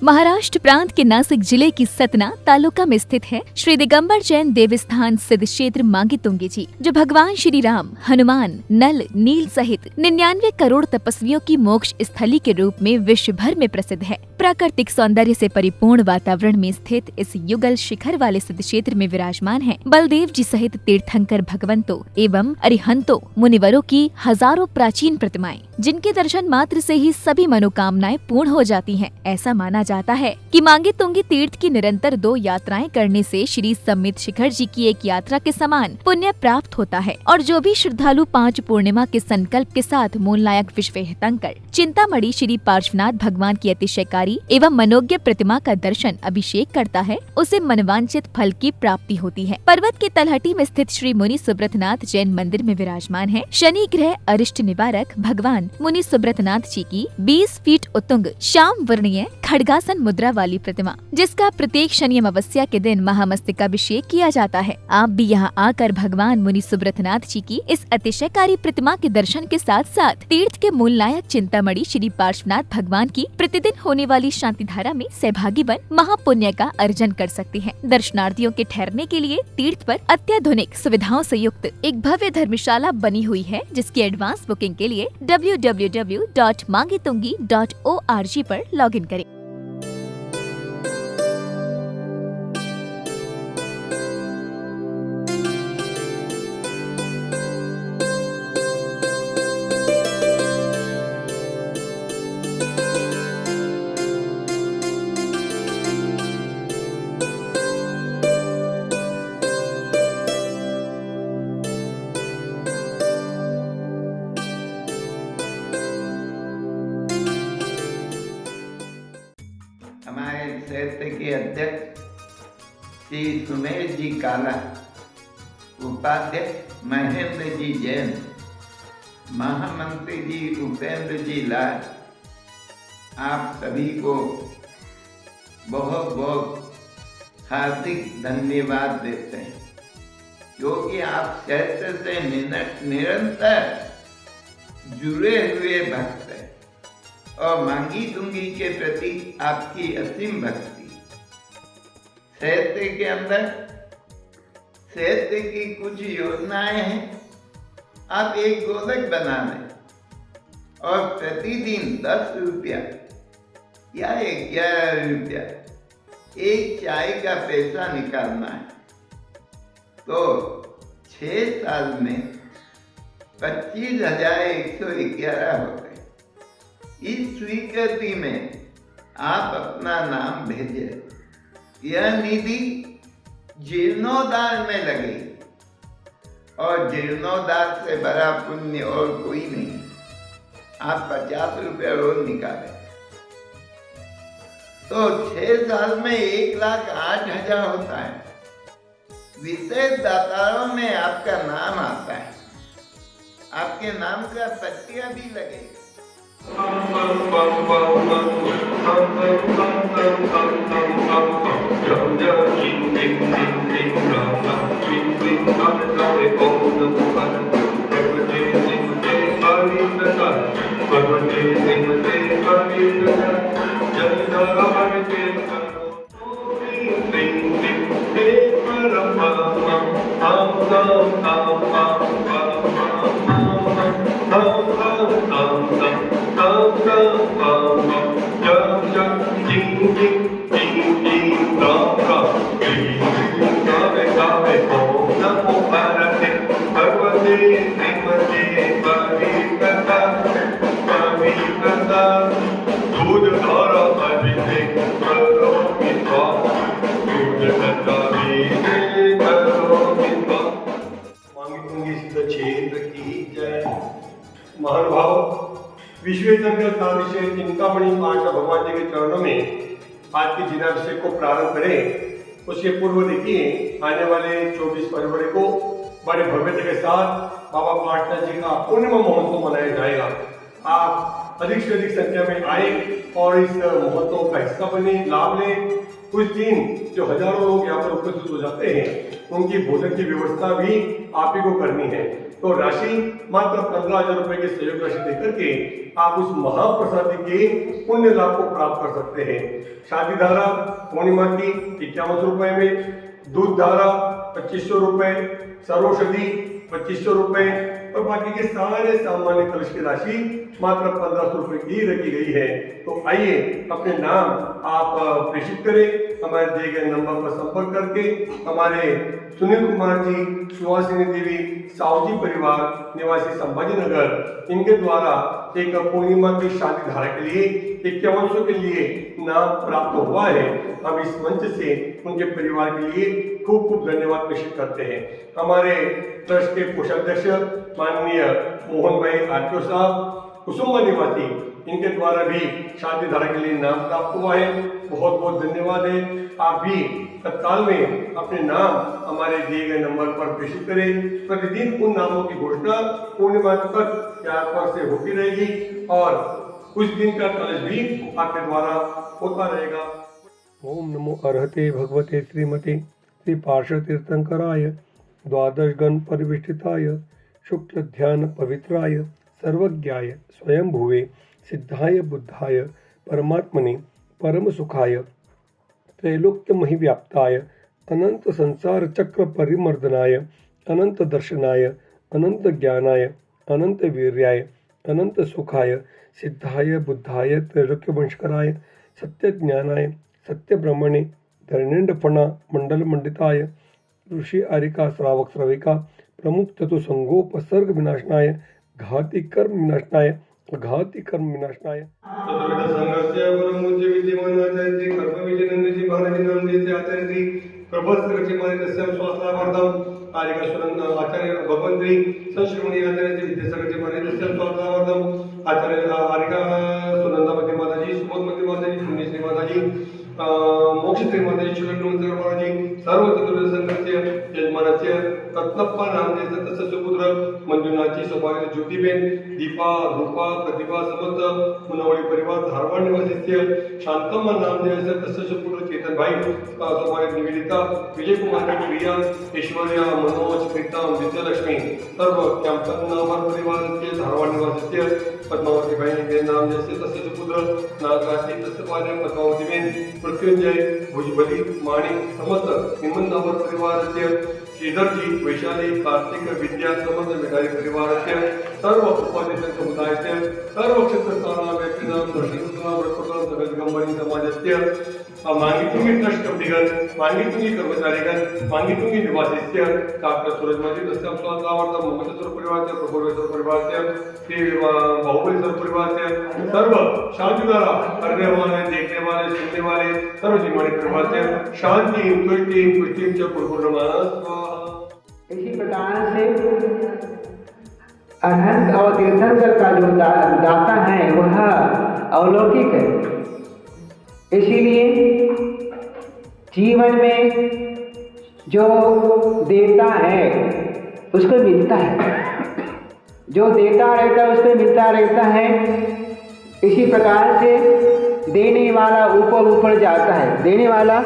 महाराष्ट्र प्रांत के नासिक जिले की सतना तालुका में स्थित है श्री दिगंबर जैन देवस्थान सिद्ध क्षेत्र मांगी तुंगी जी, जो भगवान श्री राम, हनुमान, नल, नील सहित 99 करोड़ तपस्वियों की मोक्ष स्थली के रूप में विश्व भर में प्रसिद्ध है। प्राकृतिक सौंदर्य से परिपूर्ण वातावरण में स्थित इस युगल शिखर वाले सिद्ध क्षेत्र में विराजमान है बलदेव जी सहित तीर्थंकर भगवंतों एवं अरिहंतों मुनिवरों की हजारों प्राचीन प्रतिमाएं, जिनके दर्शन मात्र से ही सभी मनोकामनाएं पूर्ण हो जाती हैं। ऐसा माना जाता है कि मांगी तुंगी तीर्थ की निरंतर 2 यात्राएं करने से श्री सम्मित शिखर जी की एक यात्रा के समान पुण्य प्राप्त होता है और जो भी श्रद्धालु 5 पूर्णिमा के संकल्प के साथ मूलनायक विश्वतीर्थंकर चिंतामणि श्री पार्श्वनाथ भगवान की अतिशयकारी एवं मनोज्ञ प्रतिमा का दर्शन अभिषेक करता है, उसे मनवांचित फल की प्राप्ति होती है। पर्वत के तलहटी में स्थित श्री मुनि सुब्रतनाथ जैन मंदिर में विराजमान है शनि ग्रह अरिष्ट निवारक भगवान मुनि सुब्रतनाथ जी की 20 फीट उत्तुंग श्याम वर्णीय खड्गासन मुद्रा वाली प्रतिमा, जिसका प्रत्येक शनि अमावस्या के दिन महामस्तकाभिषेक किया जाता है। आप भी यहाँ आकर भगवान मुनि सुब्रतनाथ जी की इस अतिशयकारी प्रतिमा के दर्शन के साथ साथ तीर्थ के मूल नायक चिंतामणि श्री पार्श्वनाथ भगवान की प्रतिदिन होने वाली शांति धारा में सहभागी बन महापुण्य का अर्जन कर सकते हैं। दर्शनार्थियों के ठहरने के लिए तीर्थ पर अत्याधुनिक सुविधाओं से युक्त एक भव्य धर्मशाला बनी हुई है, जिसकी एडवांस बुकिंग के लिए www.mangitungi.org पर लॉगिन करें। हमारे क्षेत्र के अध्यक्ष श्री सुमेर जी काला, उपाध्यक्ष महेंद्र जी जैन, महामंत्री जी उपेंद्र जी लाल, आप सभी को बहुत बहुत हार्दिक धन्यवाद देते हैं, क्योंकि आप क्षेत्र से निरंतर जुड़े हुए भक्त हैं और मांगी तुंगी के प्रति आपकी असीम भक्ति। क्षेत्र के अंदर क्षेत्र की कुछ योजनाएं हैं। आप एक गोलक बना लें और प्रतिदिन 10 रुपया या 11 रुपया एक चाय का पैसा निकालना है, तो 6 साल में 25,111 हो गए। इस स्वीकृति में आप अपना नाम भेजें। यह निधि जीर्णोद्धार में लगेगी और जीर्णोद्धार से बड़ा पुण्य और कोई नहीं। आप 50 रुपया रोज निकालें तो 6 साल में 1,08,000 होता है। विशेष दातारों में आपका नाम आता है, आपके नाम का पट्टिया भी लगेगा। महानुभाव, विश्वतीर्थंकर विषय चिंतामणि पार्श्व भगवान जी के चरणों में आज के जिनाभिषेक को प्रारंभ करें। उसके पूर्व देखिए, आने वाले 24 फरवरी को बड़े भव्यता के साथ बाबा पार्श्वनाथ जी का पूर्णिमा महोत्सव मनाया जाएगा। आप अधिक से अधिक संख्या में आए और इस महोत्सव का हिस्सा बने, लाभ लें। कुछ दिन जो हजारों लोग यहाँ पर उपस्थित हो जाते हैं, उनकी भोजन की व्यवस्था भी आप ही को करनी है। तो राशि मात्र 15,000 रुपए की सहयोग राशि देकर के आप उस महाप्रसादी के पुण्य लाभ को प्राप्त कर सकते हैं। शादी धारा पूर्णिमा की 51 रुपए में, दूध धारा 2500 रुपए, सर्वौषधि 2500 रुपए और बाकी के सारे सामान्य कलश की राशि मात्र 1500 रुपए की रखी गई है। तो आइए अपने नाम आप प्रेषित करें, हमारे दिए गए नंबर पर संपर्क करके हमारे सुनील कुमार जी, सुहासिनी देवी, सावजी परिवार निवासी संभाजी नगर, इनके द्वारा एक पूर्णिमा की शादी धारा के लिए 5100 के लिए नाम प्राप्त हुआ है। हम इस मंच से उनके परिवार के लिए खूब खूब धन्यवाद प्रेषित करते हैं। हमारे ट्रस्ट के कोषाध्यक्ष माननीय मोहन भाई आरटीओ साहब, कुसुम्बा निवासी, इनके द्वारा भी शादी धारा के लिए नाम प्राप्त हुआ है। बहुत बहुत धन्यवाद है। आप भी तत्काल में अपने नाम हमारे दिए गए नंबर पर प्रेषित करें। प्रतिदिन उन नामों की घोषणा पूर्णिमा तक यहाँ पर से होती रहेगी और कुछ दिन का कलश भी आपके द्वारा होता रहेगा। ओम नमो अर्हते भगवते श्रीमते श्री पार्श्व तीर्थंकराय द्वादश गण परिविष्टिताय शुक्ल ध्यान पवित्राय सर्वज्ञाय स्वयंभुवे सिद्धाय बुद्धाय परमात्मने परम सुखाय त्रैलोक्य महिव्याप्ताय अनंत संसार चक्र परिमर्दनाय अनंत दर्शनाय अनंत ज्ञानाय अनंत वीर्याय अनंत सुखाय सिद्धाय बुद्धाय त्रैलोक्य वंशकराय सत्य ज्ञानाय सत्य ब्रह्मणे धरणेन्द्रफणा मंडल मंडिताय ऋषि आरिका श्रावक श्रविका प्रमुख चतुसंगोपसर्ग विनाशनाय घाति कर्म विनाशनाय घाति कर्म विनाशनाय चतुर्वेद संघस्य परमपूज्य विद्यमानाचार्य कर्म विजयनंदजी महाराज नाम देते आचार्य प्रभस्त्रचे माने तस्याम स्वास्थ्यावर्थम आरिका सुनंद आचार्य भगवंत्री संश्रमणी आचार्य विद्यासागरचे माने तस्याम स्वास्थ्यावर्थम आचार्य आरिका सुनंदापति माताजी सुबोधमती माताजी पुण्यश्री माताजी मोक्षश्री माताजी शिवनंदकर महाराजी सर्व चतुर्वेद संघाचे यजमानाचे रत्नप्पा नामदेव तसं सुपुत्र मंजुनाथजी सौभाग्य ज्योतिबेन दीपा रूपा प्रतिभा समस्त मुनवळी परिवार धारवाड निवासी शांतम्मा नामदेव तसं सुपुत्र चेतन भाई सौभाग्य निवेदिता विजय कुमार प्रिया ऐश्वर्या मनोज प्रीतम विद्यालक्ष्मी सर्व कॅम्पनवर परिवार धारवाड निवासी पद्मावती भाई नामदेव तसं सुपुत्र नागराजी तसं पार्य पद्मावती बेन मृत्युंजय भुजबली माणिक समस्त निमंतावर परिवाराचे श्रीधरजी वैशाली कार्तिक विद्या समस्त मेधावी परिवाराचे सर्व उपाध्याय समुदायाचे सर्व क्षेत्रस्थाना व्यक्तीना दर्शनस्थाना व्रतपत्र सगळे दिगंबरी समाजाचे मांगीतुंगी ट्रस्ट कमिटीगण मांगीतुंगी कर्मचारीगण मांगीतुंगी निवासीस्य डॉक्टर सूरजमाजी दस्याम स्वास्थ्यावर्थम मोहम्मद परिवारचे प्रभुवेश्वर परिवारचे श्री बाहुबली सर परिवारचे सर्व शांतिदारा करने वाले देखने वाले सुनने वाले सर्व जीवाणी परिवारचे शांति तुष्टि पुष्टिंच पूर्णमानस। इसी प्रकार से अनंत और तीर्थंकर का जो दाता है वह अलौकिक है। इसीलिए जीवन में जो देता है उसको मिलता है, जो देता रहता है उसको मिलता रहता है। इसी प्रकार से देने वाला ऊपर ऊपर जाता है, देने वाला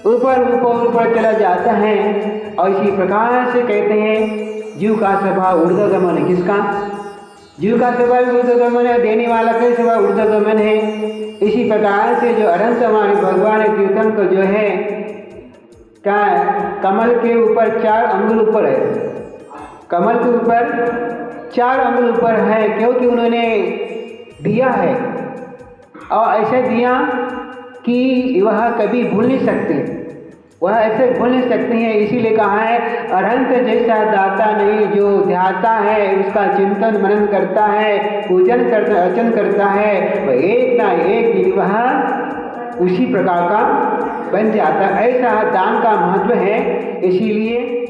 ऊपर ऊपर ऊपर चला जाता है। और इसी प्रकार से कहते हैं जीव का स्वभाव ऊर्ध्वगमन है। किसका? जीव का स्वभाव ऊर्ध्वगमन है, देने वाला का स्वभाव ऊर्ध्वगमन है। इसी प्रकार से जो अनंत हमारे भगवान तीर्थंकर जो है क्या कमल के ऊपर 4 अंगुल ऊपर है, कमल के ऊपर 4 अंगुल ऊपर है, क्योंकि उन्होंने दिया है और ऐसे दिया कि वह कभी भूल नहीं सकते, वह ऐसे भूल नहीं सकते हैं। इसीलिए कहा है अनंत जैसा दाता नहीं, जो ध्याता है उसका चिंतन मनन करता है, पूजन करता अर्चन करता है, वह एक ना एक दिन वह उसी प्रकार का बन जाता है। ऐसा दान का महत्व है। इसीलिए